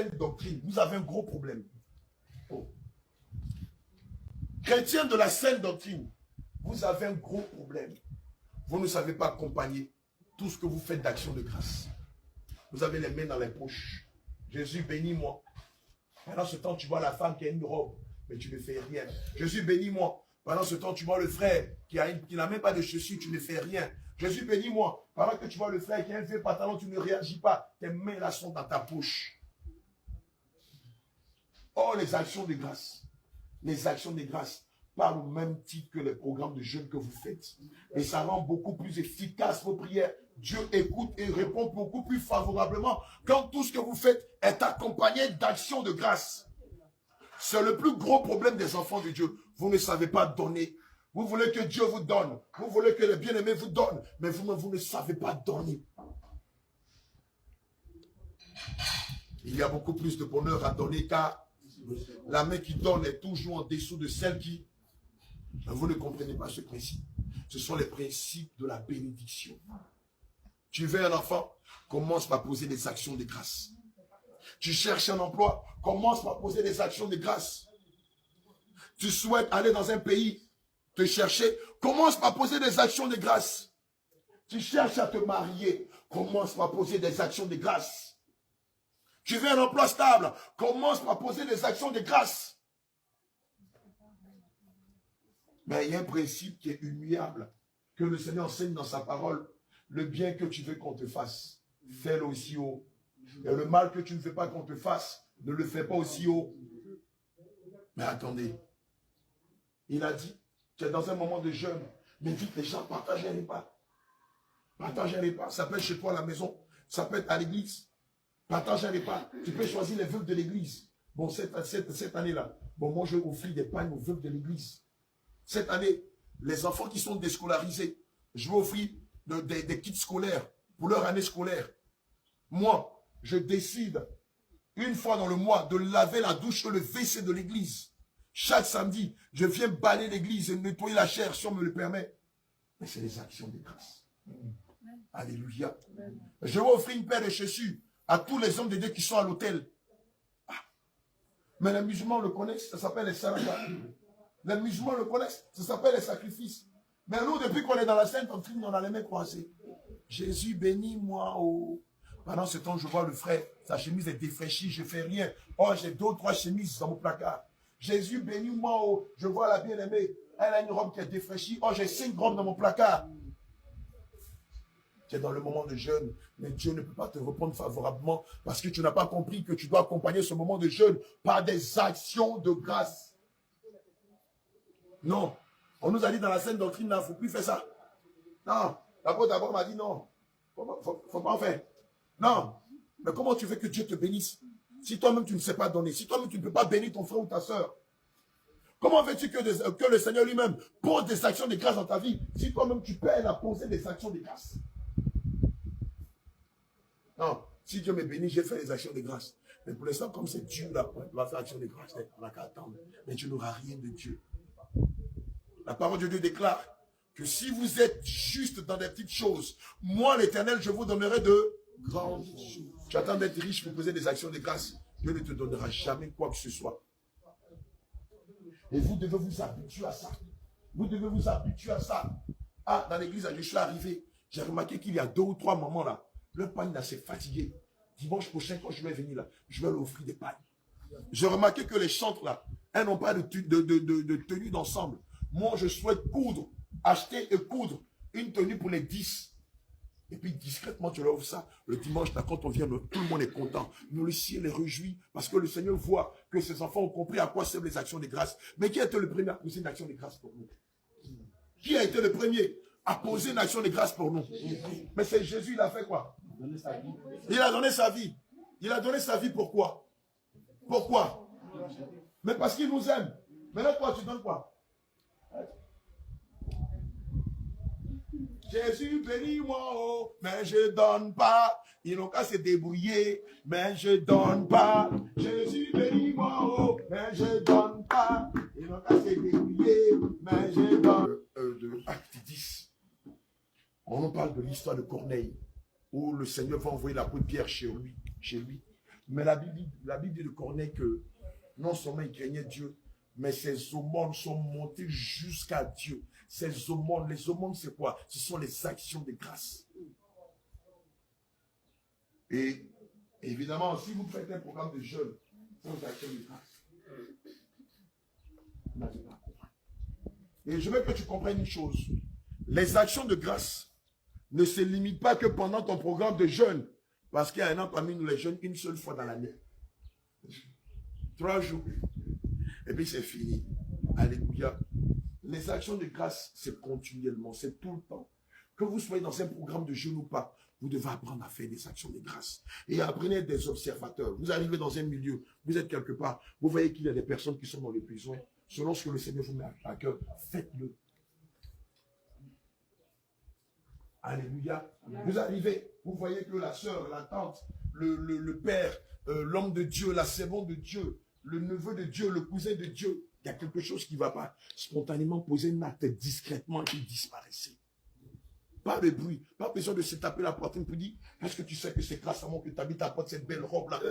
doctrine, vous avez un gros problème. Oh. Chrétiens de la saine doctrine, vous avez un gros problème. Vous ne savez pas accompagner tout ce que vous faites d'action de grâce. Vous avez les mains dans les poches. Jésus, bénis-moi. Pendant ce temps, tu vois la femme qui a une robe, mais tu ne fais rien. Jésus, bénis-moi. Pendant ce temps, tu vois le frère qui n'a même pas de chaussures, tu ne fais rien. Jésus, bénis-moi. Pendant que tu vois le frère qui a un vieux pantalon, tu ne réagis pas. Tes mains là sont dans ta poche. Oh, les actions de grâce. Les actions de grâce parlent au même titre que les programmes de jeûne que vous faites. Et ça rend beaucoup plus efficace vos prières. Dieu écoute et répond beaucoup plus favorablement quand tout ce que vous faites est accompagné d'actions de grâce. C'est le plus gros problème des enfants de Dieu. Vous ne savez pas donner. Vous voulez que Dieu vous donne. Vous voulez que les bien-aimés vous donnent. Mais vous ne savez pas donner. Il y a beaucoup plus de bonheur à donner car la main qui donne est toujours en dessous de celle qui... Mais vous ne comprenez pas ce principe. Ce sont les principes de la bénédiction. Tu veux un enfant, commence par poser des actions de grâce. Tu cherches un emploi, commence par poser des actions de grâce. Tu souhaites aller dans un pays, te chercher, commence par poser des actions de grâce. Tu cherches à te marier, commence par poser des actions de grâce. Tu veux un emploi stable, commence par poser des actions de grâce. Mais il y a un principe qui est immuable, que le Seigneur enseigne dans sa parole. Le bien que tu veux qu'on te fasse, fais-le aussi haut. Et le mal que tu ne veux pas qu'on te fasse, ne le fais pas aussi haut. Mais attendez, il a dit, tu es dans un moment de jeûne, mais dites les gens, partagez un repas. Partagez un repas. Ça peut être chez toi à la maison, ça peut être à l'église. Partage un repas. Tu peux choisir les veuves de l'église. Bon, cette année-là, bon, moi je vais offrir des pagnes aux veuves de l'église. Cette année, les enfants qui sont déscolarisés, je vais offrir des kits scolaires pour leur année scolaire. Moi, je décide une fois dans le mois de laver la douche et le WC de l'église. Chaque samedi, je viens balayer l'église et nettoyer la chair si on me le permet. Mais c'est les actions de grâce. Alléluia. Je vais offrir une paire de chaussures à tous les hommes de Dieu qui sont à l'hôtel. Ah. Mais les musulmans le connaissent, ça s'appelle les saraka. Les musulmans le connaissent, ça s'appelle les sacrifices. Mais nous, depuis qu'on est dans la sainte doctrine, on a les mains croisées. Jésus, bénis-moi. Oh. Pendant ce temps, je vois le frère, sa chemise est défraîchie, je ne fais rien. Oh, j'ai 2 ou 3 chemises dans mon placard. Jésus, bénis-moi. Oh. Je vois la bien-aimée, elle a une robe qui est défraîchie. Oh, j'ai 5 robes dans mon placard. Tu es dans le moment de jeûne, mais Dieu ne peut pas te répondre favorablement parce que tu n'as pas compris que tu dois accompagner ce moment de jeûne par des actions de grâce. Non. On nous a dit dans la sainte doctrine, il ne faut plus faire ça. Non. L'apôtre d'abord m'a dit non. Faut pas en faire. Non. Mais comment tu veux que Dieu te bénisse si toi-même tu ne sais pas donner, si toi-même tu ne peux pas bénir ton frère ou ta soeur? Comment veux-tu que le Seigneur lui-même pose des actions de grâce dans ta vie si toi-même tu peines à poser des actions de grâce? Non. Si Dieu me bénit, j'ai fait les actions de grâce. Mais pour l'instant, comme c'est Dieu là, on va faire action de grâce, on n'a qu'à attendre. Mais tu n'auras rien de Dieu. La parole de Dieu déclare que si vous êtes juste dans des petites choses, moi l'Éternel, je vous donnerai de grandes choses. Tu attends d'être riche pour poser des actions de grâce. Dieu ne te donnera jamais quoi que ce soit. Et vous devez vous habituer à ça. Vous devez vous habituer à ça. Ah, dans l'église, je suis arrivé. J'ai remarqué qu'il y a 2 ou 3 mamans là. Le pain là, c'est fatigué. Dimanche prochain, quand je vais venir là, je vais leur offrir des pains. J'ai remarqué que les chantres là, elles n'ont pas de tenue d'ensemble. Moi, je souhaite coudre, acheter et coudre une tenue pour les 10. Et puis, discrètement, tu leur offres ça. Le dimanche, là, quand on vient, tout le monde est content. Nous, le ciel est réjoui parce que le Seigneur voit que ses enfants ont compris à quoi servent les actions de grâce. Mais qui a été le premier à poser une action de grâce pour nous? Qui a été le premier à poser une action de grâce pour nous? Mais c'est Jésus, il a fait quoi? Il a donné sa vie. Il a donné sa vie pourquoi? Pourquoi? Mais parce qu'il nous aime. Maintenant, toi, tu donnes quoi? Jésus, bénis-moi, oh, mais je donne pas. Ils n'ont qu'à se débrouiller, mais je donne pas. Jésus, bénis-moi, oh, mais je donne pas. Ils n'ont qu'à se débrouiller, mais je donne. De Acte 10, on nous parle de l'histoire de Corneille, où le Seigneur va envoyer l'apôtre Pierre chez lui. Mais la Bible dit de Corneille que non seulement il craignait Dieu, mais ses aumônes sont montées jusqu'à Dieu. Ses aumônes, les aumônes c'est quoi? Ce sont les actions de grâce. Et évidemment, si vous faites un programme de jeûne sans actions de grâce, vous n'avez pas compris. Et je veux que tu comprennes une chose. Les actions de grâce ne se limitent pas que pendant ton programme de jeûne, parce qu'il y a un an parmi nous les jeunes une seule fois dans l'année. 3 jours. Et puis c'est fini. Alléluia. Les actions de grâce, c'est continuellement, c'est tout le temps. Que vous soyez dans un programme de jeûne ou pas, vous devez apprendre à faire des actions de grâce. Et apprenez des observateurs. Vous arrivez dans un milieu, vous êtes quelque part, vous voyez qu'il y a des personnes qui sont dans les besoins. Selon ce que le Seigneur vous met à cœur, faites-le. Alléluia. Vous arrivez, vous voyez que la soeur, la tante, le père, l'homme de Dieu, la servante de Dieu, le neveu de Dieu, le cousin de Dieu, il y a quelque chose qui ne va pas. Spontanément, posez une acte discrètement et disparaissez. Pas de bruit, pas besoin de se taper la poitrine pour dire, est-ce que tu sais que c'est grâce à moi que tu habites à porte cette belle robe-là?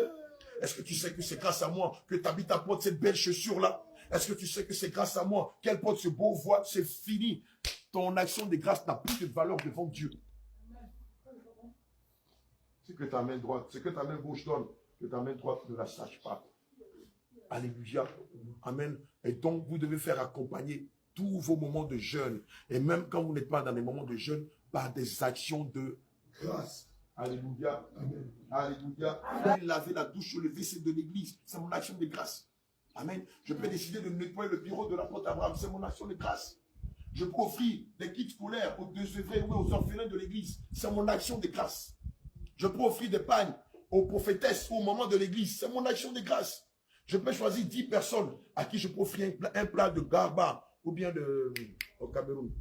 Est-ce que tu sais que c'est grâce à moi que tu habites à porte cette belle chaussure-là? Est-ce que tu sais que c'est grâce à moi qu'elle porte ce beau voile? C'est fini. Ton action de grâce n'a plus de valeur devant Dieu. C'est que ta main droite, c'est que ta main gauche donne, que ta main droite ne la sache pas. Alléluia. Amen. Et donc, vous devez faire accompagner tous vos moments de jeûne. Et même quand vous n'êtes pas dans les moments de jeûne, par des actions de grâce. Alléluia. Amen. Alléluia. Laver la douche sur le WC de l'église, c'est mon action de grâce. Amen. Je peux décider de nettoyer le bureau de l'apôtre Abraham, c'est mon action de grâce. Je peux offrir des kits scolaires aux désœuvrés ou aux orphelins de l'église, c'est mon action de grâce. Je peux offrir des pagnes aux prophétesses ou aux mamans de l'église, c'est mon action de grâce. Je peux choisir 10 personnes à qui je peux offrir un plat de garba ou bien au Cameroun.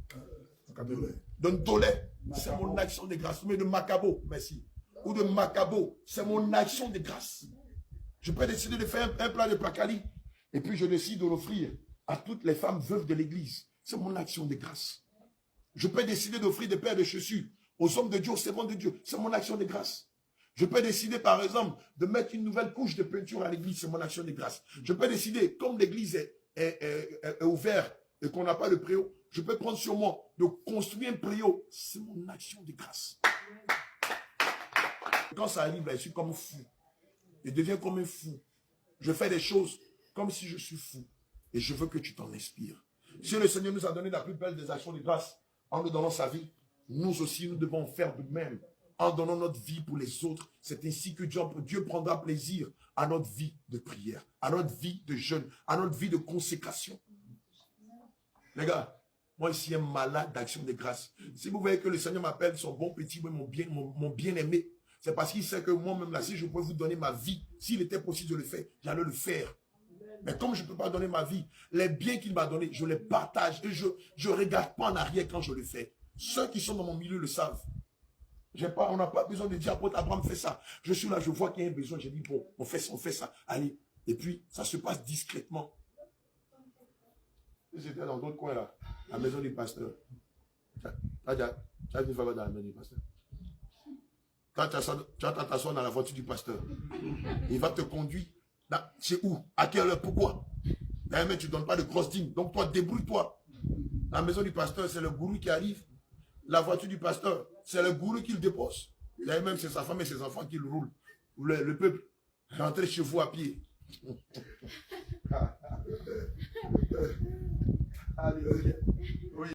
De Ndolé, c'est mon action de grâce. Mais de Macabo, merci. Ou de Macabo, c'est mon action de grâce. Je peux décider de faire un plat de Pakali et puis je décide de l'offrir à toutes les femmes veuves de l'église. C'est mon action de grâce. Je peux décider d'offrir des paires de chaussures aux hommes de Dieu, aux servants de Dieu. C'est mon action de grâce. Je peux décider, par exemple, de mettre une nouvelle couche de peinture à l'église. C'est mon action de grâce. Je peux décider, comme l'église est ouverte et qu'on n'a pas de préau, je peux prendre sur moi de construire un préau. C'est mon action de grâce. Quand ça arrive, là, je suis comme fou. Je deviens comme un fou. Je fais des choses comme si je suis fou. Et je veux que tu t'en inspires. Si le Seigneur nous a donné la plus belle des actions de grâce en nous donnant sa vie, nous aussi, nous devons faire de même. En donnant notre vie pour les autres, c'est ainsi que Dieu prendra plaisir à notre vie de prière, à notre vie de jeûne, à notre vie de consécration. Les gars, moi ici, un malade d'action de grâce. Si vous voyez que le Seigneur m'appelle son bon petit, mon bien-aimé, c'est parce qu'il sait que moi-même là, si je pouvais vous donner ma vie, s'il était possible de le faire, j'allais le faire. Mais comme je ne peux pas donner ma vie, les biens qu'il m'a donnés, je les partage et je ne regarde pas en arrière quand je le fais. Ceux qui sont dans mon milieu le savent. On n'a pas besoin de dire, apôtre Abraham fait ça. Je suis là, je vois qu'il y a un besoin. J'ai dit, bon, on fait ça. Allez. Et puis, ça se passe discrètement. J'étais dans d'autres coins là, à la maison du pasteur. Tu as une fois dans la maison du pasteur. Tu vas t'asseoir dans la voiture du pasteur. Il va te conduire. C'est où? À quelle heure? Pourquoi? Mais tu ne donnes pas de grosses dîmes. Donc toi, débrouille-toi. La maison du pasteur, c'est le gourou qui arrive. La voiture du pasteur, c'est le gourou qui le dépose. Même c'est sa femme et ses enfants qui le roulent. Le peuple, rentrez chez vous à pied. Alléluia. Oui.